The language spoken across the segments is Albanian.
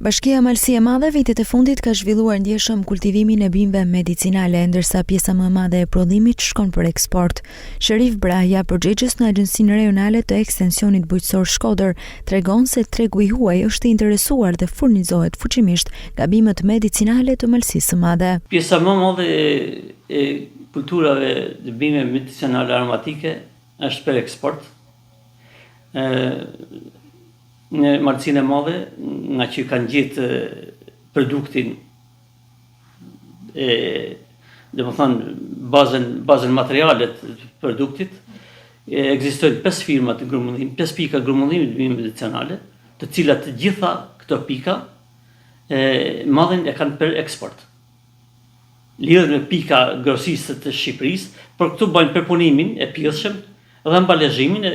Bashkia Malësi e Madhe vitet e fundit ka zhvilluar ndjeshëm kultivimin e bimëve medicinale, ndërsa pjesa më e madhe e prodhimit shkon për eksport. Sherif Braja, përgjegjës në Agjencinë Rajonale të Ekstensionit Bujqësor Shkodër, tregon se tregu i huaj është i interesuar dhe furnizohet fuqimisht nga bimët medicinale të Malësisë së Madhe. Pjesa më e madhe e kulturave të bimëve medicinale aromatike është për eksport. Në Malësinë e Madhe, nga që kanë gjetë produktin, dhe më thënë bazën materialet të produktit, ekzistojnë 5 firma të grumullimit, 5 pika grumullimit të bimëve medicinale, të cilat të gjitha këto pika madhen e kanë për eksport. Lidhur me pika grosisë të Shqipërisë, por këtu bëjnë përpunimin e pjeshëm dhe ambalazhimin e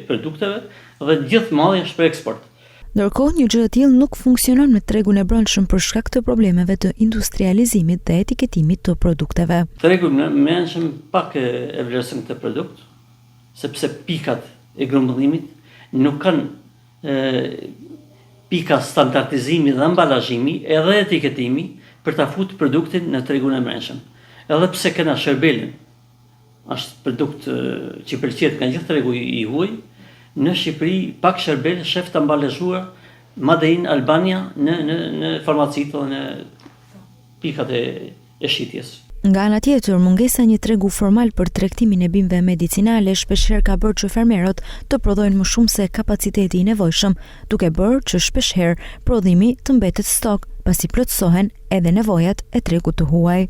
produkteve dhe gjithë madhe është për eksport. Ndërkohë, një gjë e tillë nuk funksionon me tregun e brendshëm për shkak të problemeve të industrializimit dhe etiketimit të produkteve. Tregu i brendshëm pak e vlerëson këtë produkt, sepse pikat e grumbullimit nuk kanë pika standardizimi dhe ambalazhimi edhe etiketimi për ta futur produktin në tregun e brendshëm. Edhe pse kena shërbelin, është produkt që pëlqet nga gjithë tregu i huaj, në Shqipëri pak shërbel shef të ambalazhuar madje në Albania në farmacitë dhe në pikat e shitjes. Nga ana tjetër, mungesa një tregu formal për tregtimin e bimëve medicinale shpeshherë ka bërë që fermerët të prodhojnë më shumë se kapaciteti i nevojshëm, duke bërë që shpeshherë prodhimi të mbetet stok, pasi plotësohen edhe nevojat e tregut të huaj.